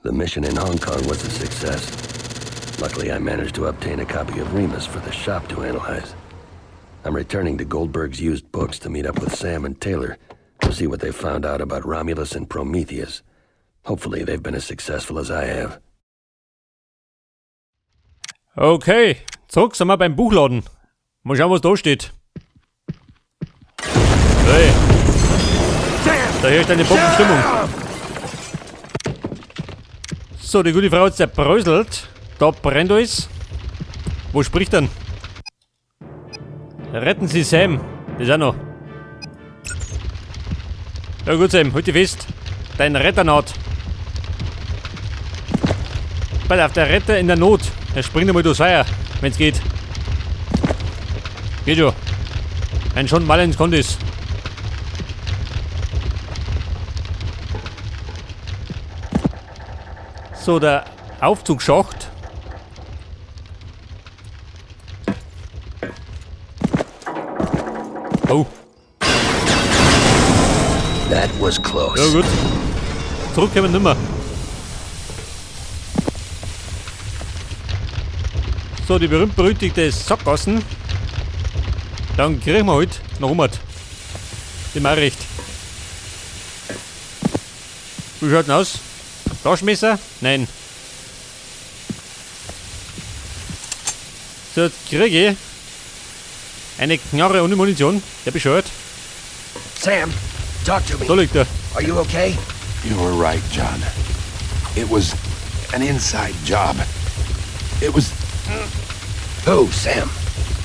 The mission in Hong Kong was a success. Luckily, I managed to obtain a copy of Remus for the shop to analyze. I'm returning to Goldberg's used books to meet up with Sam and Taylor to see what they found out about Romulus and Prometheus. Hopefully, they've been as successful as I have. Okay, zurück sind wir beim Buchladen. Mal schauen, was da steht. Hey, da herrscht eine Bombenstimmung. So, die gute Frau hat zerbröselt. Da brennt alles. Wo spricht denn? Retten Sie Sam. Das auch noch. Ja gut, Sam, halt dich fest. Dein Retter naht. Pass auf, der Retter in der Not. Er springt einmal durchs Feuer, wenn's geht. Geht schon. Ein schon mal ins Kondis. So, der Aufzugsschacht. Oh. That was close. Ja gut. Zurück können wir nimmer. So, die berühmt-berüchtigte Sackgassen. Dann kriegen wir halt noch um. Dem auch recht. Wie schaut denn aus? Taschenmesser? Nein. So, jetzt kriege ich eine Knarre ohne Munition. Der bescheuert. Sam, talk to me. Da liegt er. Are you okay? You were right, John. It was an inside job. It was... Who, Sam?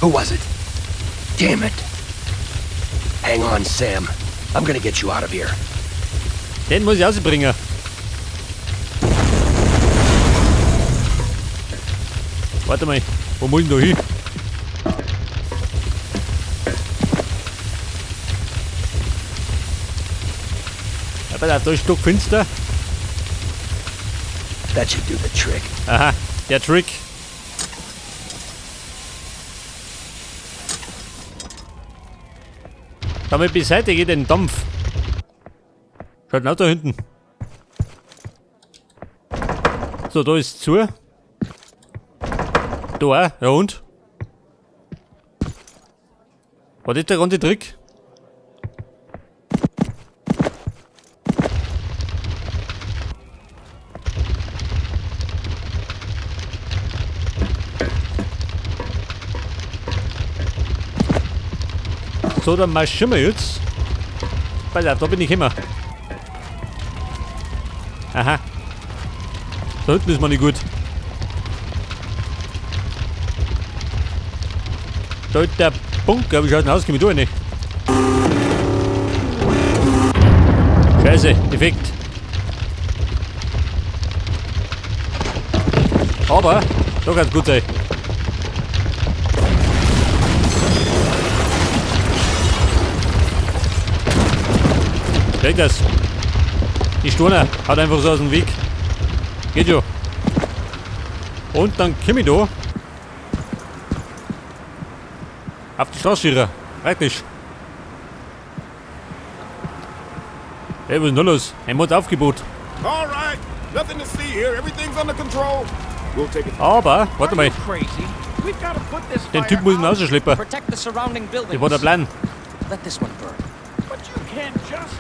Who was it? Damn it. Hang on, Sam. I'm gonna get you out of here. Den muss ich rausbringen. Warte mal, wo muss ich denn da hin? Ja, pass auf, da ist stockfinster. That should do the trick. Aha, der Trick. Damit beseitige den Dampf. Schaut nach da hinten. So, da ist zu. Da auch, ja und? War das der ganze Trick? So, dann marschieren wir jetzt. Pass auf, da bin ich immer. Aha. Da hinten ist man nicht gut. Da ist der Bunker, wie schaut denn aus? Komm ich da rein? Scheiße, defekt. Aber, da kann es gut sein. Weg das. Die Sturner haut einfach so aus dem Weg. Geht schon. Und dann komm ich da. Auf die Straße. Wirklich. Hey, was ist denn da los? Ein Mordaufgebot. Alright, nothing to see here. Everything's under control. We'll take it. Aber, warte mal. Den Typ muss ich rausschleppen. Protect the surrounding buildings. Das war der Plan. Let this one burn. But you can't just...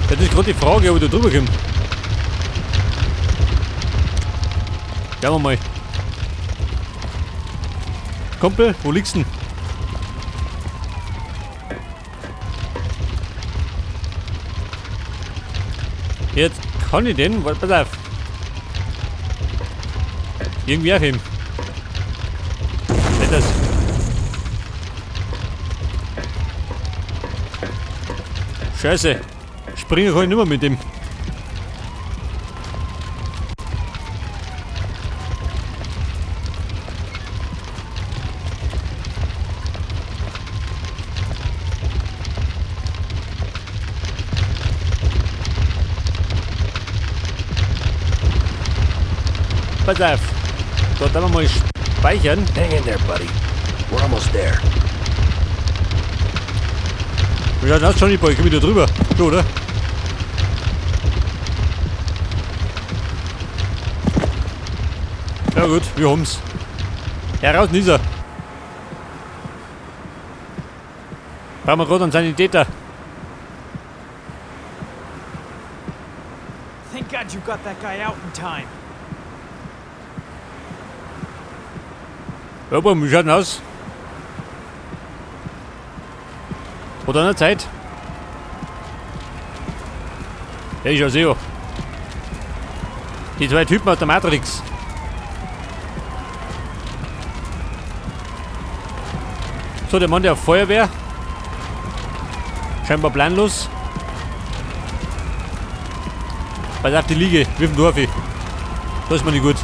Das ist gerade die Frage, ob ich da drüber komme. Schauen wir mal. Kumpel, wo liegst du denn? Jetzt kann ich den, warte, pass auf. Irgendwie aufheben. Nicht das. Scheiße. Springen kann ich nicht mehr mit dem. Pass auf. Dort haben wir mal speichern. Hang in there, buddy. We're almost there. Ja, das Johnny Boy, komm wieder drüber. So, oder? Ja gut, wir haben's. Heraus, Nisa. Brauchen wir gerade einen Sanitäter. Thank God you got that guy out in time. Ja, aber wie schaut denn aus? Oder eine Zeit? Ja, ich sehe. Die zwei Typen aus der Matrix. So, der Mann der Feuerwehr. Scheinbar planlos. Pass auf die Liege, wirf den Dorf. Das ist mir nicht gut.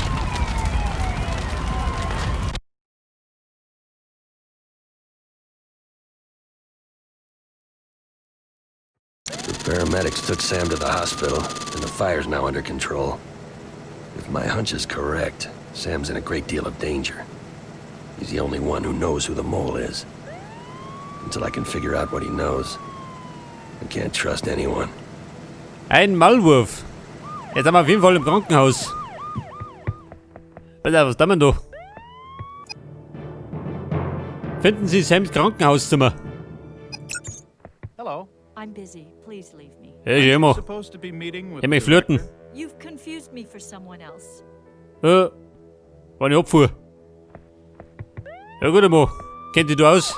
The paramedics took Sam to the hospital, and the fire's now under control. If my hunch is correct, Sam's in a great deal of danger. He's the only one who knows who the mole is. Until I can figure out what he knows, I can't trust anyone. Ein Maulwurf. Jetzt sind wir auf jeden Fall im Krankenhaus. Pass auf, was tun wir da? Finden Sie Sams Krankenhauszimmer. Hello. I'm busy. Please leave me. Ja, ich immer. Supposed to be meeting with Ich mich flirten. You've confused me for someone else. War eine Abfuhr. Ja gut, Mo. Kennt ihr du aus?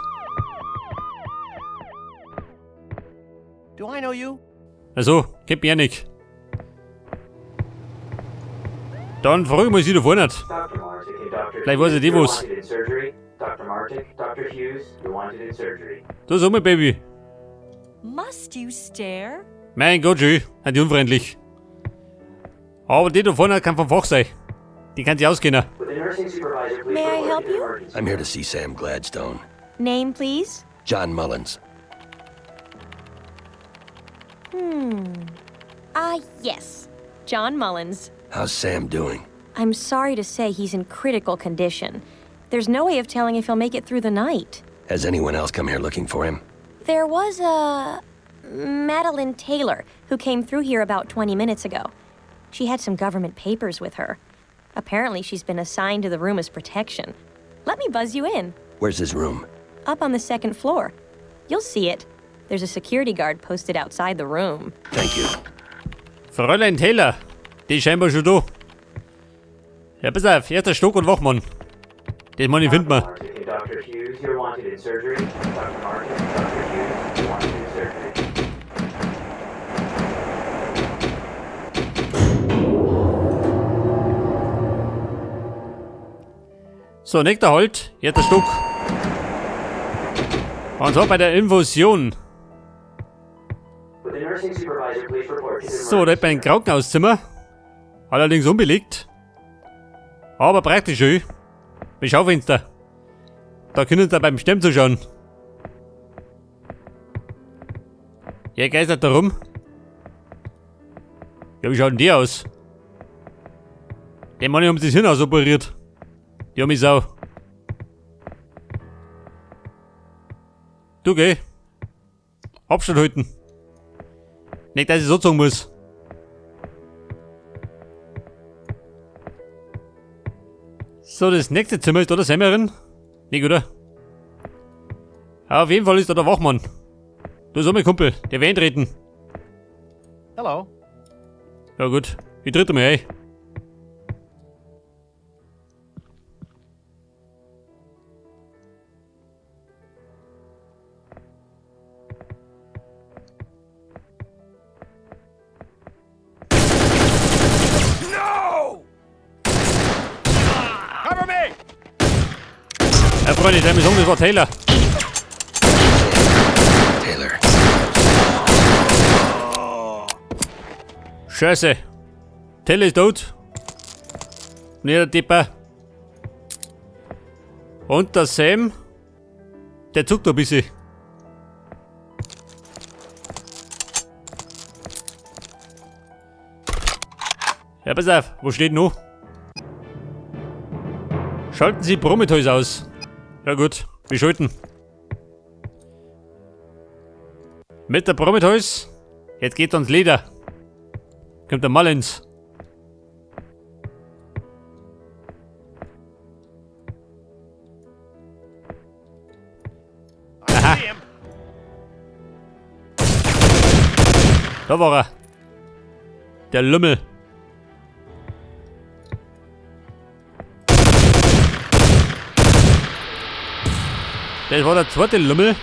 Do I know you? Also, kennt mich ja nicht. Dann frage ich mal sie da vorne nicht. Dr. Martic and Dr. Vielleicht weiß ich die you're was. wanted in surgery. Dr. Martic, Dr. Hughes, you're wanted in surgery. Da sag mal, Baby. Must you stare? Mein Gott, schön. Sind die unfreundlich. Aber die da vorne kann vom Fach sein. Die kann sich auskennen. With the nursing supervisor, please May I report help to the you? emergency. I'm here to see Sam Gladstone. Name, please? John Mullins. Yes. John Mullins. How's Sam doing? I'm sorry to say he's in critical condition. There's no way of telling if he'll make it through the night. Has anyone else come here looking for him? There was a Madeline Taylor who came through here about 20 minutes ago. She had some government papers with her. Apparently she's been assigned to the room as protection. Let me buzz you in. Where's his room? Up on the second floor. You'll see it. There's a security guard posted outside the room. Thank you. Fräulein Taylor. Die ist scheinbar schon da. Ja, pass auf. Erster Stock und Wachmann. Den Mann, den finden wir. Dr. Martic and Dr. Hughes, you're wanted in surgery. Dr. Martic, Dr. Hughes, you're wanted in surgery. So, nächster Halt. Erster Stock. Und zwar bei der Infusion. With the nursing supervisor, please report to the So, da hat man ein Krankenhauszimmer. Allerdings unbelegt. Aber praktisch schön. Mit Schaufenster. Da können Sie beim Stemmen zuschauen. Ja, geistert da rum. Ja, wie schaut denn die aus? Den Mann haben sie das Hirn ausoperiert. Die haben mich Sau. Du geh. Abstand halten. Nicht, dass ich so sagen muss. So, das nächste Zimmer ist da der Sämmerin. Nicht, oder? Ja, auf jeden Fall ist da der Wachmann. Du sag mal, Kumpel, der will eintreten. Hello. Ja gut, ich tritt mal ein. Cover me! Ja, Freunde, der Mission, das war Taylor. Taylor. Scheiße. Taylor ist tot. Und der Tipper. Und der Sam. Der zuckt ein bisschen. Ja, pass auf, wo steht noch? Schalten Sie Prometheus aus. Ja gut, wir schalten. Mit der Prometheus. Jetzt geht's ans Leder. Kommt der Mullins. Aha. Da war er. Der Lümmel. Das war der zweite Lümmel.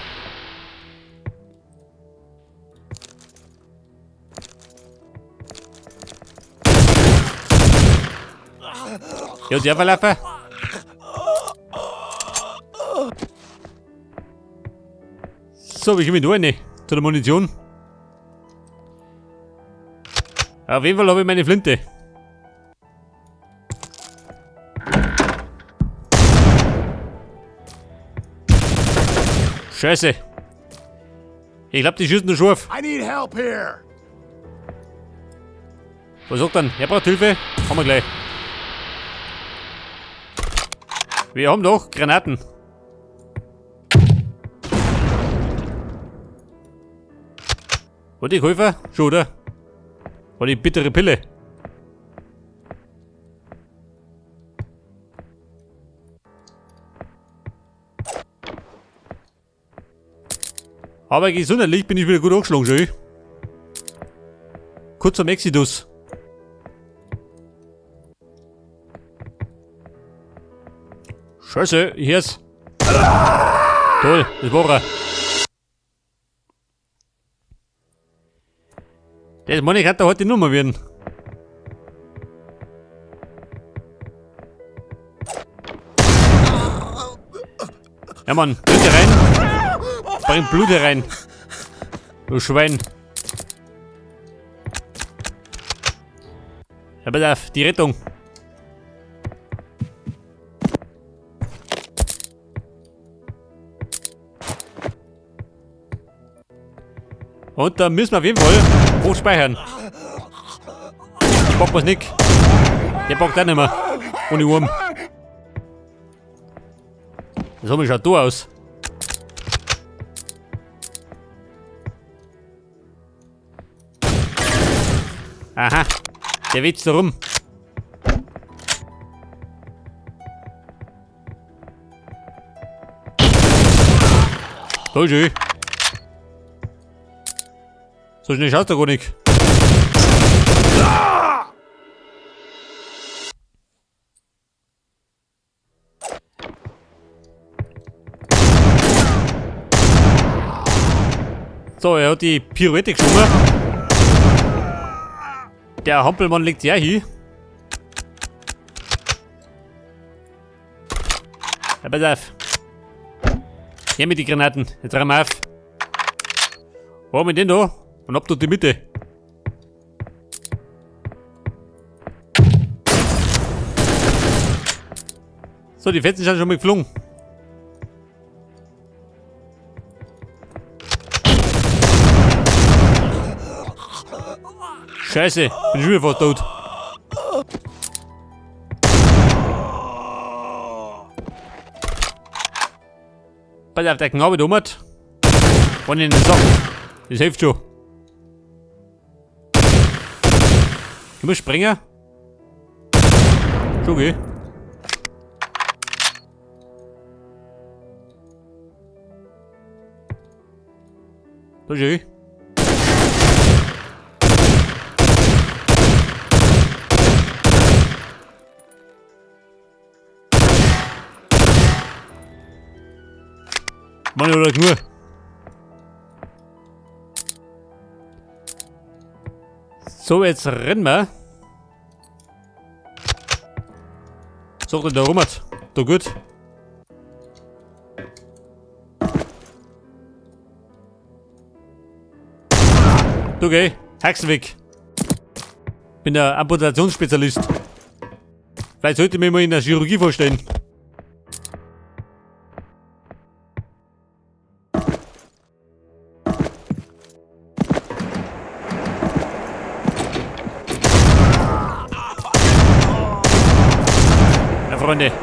Ja, der verlaufen. So, wie komme ich da rein? Zu der Munition. Auf jeden Fall habe ich meine Flinte. Scheiße. Ich glaube, die schießen nur scharf. I need help here. Was sagt dann? Er braucht Hilfe? Haben wir gleich. Wir haben doch Granaten. War die Käufer? Schon, oder? War die bittere Pille? Aber gesundheitlich bin ich wieder gut angeschlagen, schön. Kurz am Exodus. Scheiße, ich hör's. Toll, das war er. Das meine ich, hat da heute die Nummer werden. Ja Mann, Blut herein. Bring Blut herein. Du Schwein. Ja, pass auf, die Rettung. Und da müssen wir auf jeden Fall hochspeichern. Ich bock was nicht. Der bockt auch nicht mehr. Ohne Wurm. So, wie schaut da aus? Aha. Der weht da rum. So schön. So schnell schaust du gar nicht. So, er hat die Pirouette geschwungen. Der Hampelmann legt ja hier. Ja, pass auf. Hier mit die Granaten. Jetzt räumen wir auf. Wo haben wir den da? Und ab durch die Mitte. So, die Fetzen sind schon mal geflogen. Scheiße, bin schon wieder fast tot. Pass auf, der Knabe da hat. Und in den Sack. Das hilft schon. Du musst springen. Schon geh. So schön. Mann, oder nur. So, jetzt rennen wir. So, da rum hat. Da gut. Du geh. Haxen weg. Bin der Amputationsspezialist. Vielleicht sollte ich mir mal in der Chirurgie vorstellen. Freunde,